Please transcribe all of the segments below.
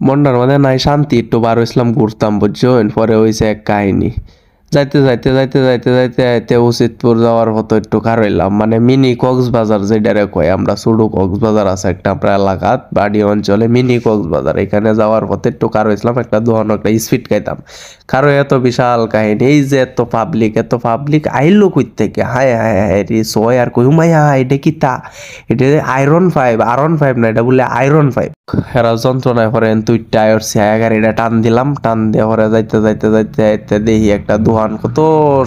মনটার মধ্যে নাই শান্তি, একটু বার হইছিলাম ঘুরতাম বুঝছেন, পরে হইছে এক কাহিনী। যাইতে যাইতে যাইতে যাইতে যাইতে যাইতে উচিতপুর যাওয়ার মতো একটু কার হইলাম, মানে মিনি কক্সবাজার যেটারে কয় আমরা, ছোটো কক্সবাজার আছে একটা আমরা এলাকাত বাড়ি অঞ্চলে, মিনি কক্সবাজার, এখানে যাওয়ার পথে একটু কার হইছিলাম একটা দোকান, একটা স্পিড খাইতাম। কারো এত বিশাল কাহিনী, এই যে এত পাবলিক আইলো কই থেকে, হায় হায় হায় রে সয় আর কই মাইয়া, এটা কি তা, এটা আয়রন 5 না, এটা বলে আয়রন 5। হেরা যন্ত্রণায় পরে তুই টায়ার ছায়া গাড়িটা টান দিলাম, টান দিয়ে পরে যাইতে যাইতে যাইতে যাইতে দেখি একটা দোকান, কত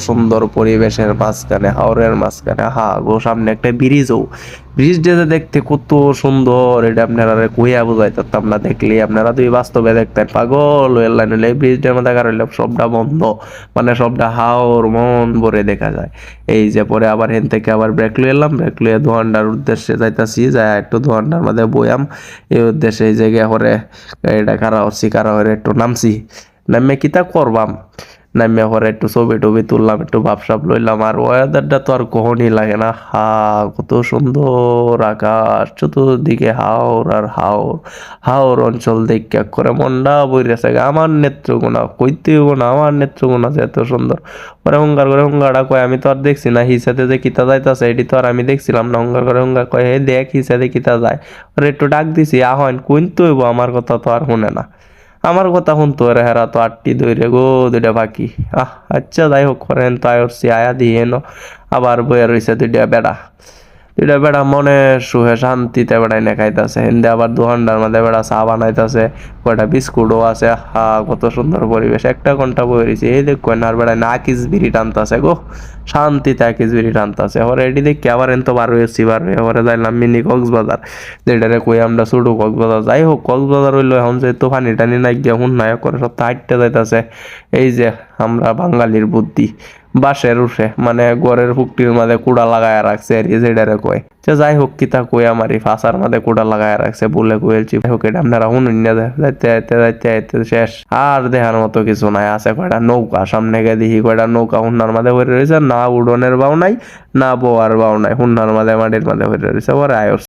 সুন্দর পরিবেশের মাঝখানে, হাওরের মাঝখানে, হা গো সামনে একটা ব্রিজও, ব্রিজটা দেখতে কত সুন্দর, এটা আপনারা কইয়া বুঝাইতাম না, দেখলে আপনারা তুই বাস্তবে দেখতেন পাগল হয়ে লাইন, এই ব্রিজটার মধ্যে কার হইলে সবটা বন্ধ, মানে সবটা হাওর মন ভরে দেখা যায়। এই যে পরে আবার হেন থেকে আবার ব্রেক লয়ে এলাম, ব্রেক লয়ে দোকানটার উদ্দেশ্যে যাইতাছি, যাই একটু দোকানটার মধ্যে বয়াম, এই উদ্দেশ্যে এই জায়গায় হরে গাড়িটা খারাপ হচ্ছি, খারাপ হয়ে একটু নামছি, নামে কিতা করবাম, নামে হরে একটু ছবি টবি তুললাম, একটু ভাবসাব লইলাম, আর ওয়েদারটা তো আর কখনই লাগে না, হা কত সুন্দর আকাশ, চতুর্দিকে হাওর আর হাওর, হাওর অঞ্চল দেখে করে মনটা বইরেছে, আমার নেত্রকোনা কইতে হইব না, আমার নেত্রকোনা যে এত সুন্দর। পরে হুঙ্গার করে হুঙ্গাটা কয়, আমি তো আর দেখছি না হিসাতে যে কিতা যাইতাছে, এটি তো আর আমি দেখছিলাম না, হুঙ্গার করে হুঙ্গার কয় হে দেখ হিসাতে কিতা যায়, আর একটু ডাক দিছি আহন কইতে হইব, আমার কথা তো আর শুনে না, আমার কথা শুনতো রে, হেরা তো আটটি দইরে গো দুইটা বাকি। আচ্ছা যাই হোক, করেন তো আয়রছি আয়া দিয়ে এনো, আবার বইয়া রইছে দুইটা বেড়া মনে সুহে শান্তিতে বেড়াই না খাইতেছে, হিন্দে আবার দোকানটার মধ্যে বেড়া চা বানাইতেছে, কয়টা বিস্কুটও আছে, হা কত সুন্দর পরিবেশ, একটা ঘন্টা বই রয়েছে, এই দেখ কয় না বেড়ায় না কিস বিড়ি টানতাছে গো, শান্তিতে কিস বিড়ি টানতাছে। ওরে এটি দেখি আবার এন তো বার হয়েছি, বার হয়ে ওরে যাইলাম মিনি কক্সবাজার, যেটারে কই আমরা ছোটো কক্সবাজার। যাই হোক কক্সবাজার হইলো এখন যেহেতু পানি টানি নাই গিয়া হুন নায়ক করে সব হাঁটতে যাইতাছে, এই যে আমরা বাঙালির বুদ্ধি, বাঁশের উঠে মানে গড়ের পুকটির মাঝে কুড়া লাগায় রাখছে আর কি, যেটারে কয় যে যাই হোক কিতা কই আমার এই ফাঁসার মাঝে কুড়া লাগায় রাখছে বলে কইলছি। যাই হোক এটা আপনারা শুনুন না, যাইতে যাইতে যাইতে যাইতে শেষ, আর দেখার মতো কিছু নাই, আছে কয়টা নৌকা, সামনে গিয়ে দেখি কয়টা নৌকা হুন্নার মাঝে হয়ে রয়েছে, না উড়নের বাও নাই না বোয়ার বাও নাই, হুন্নার মাঝে মাটির মাঝে হয়ে রয়েছে, ওরে আয়স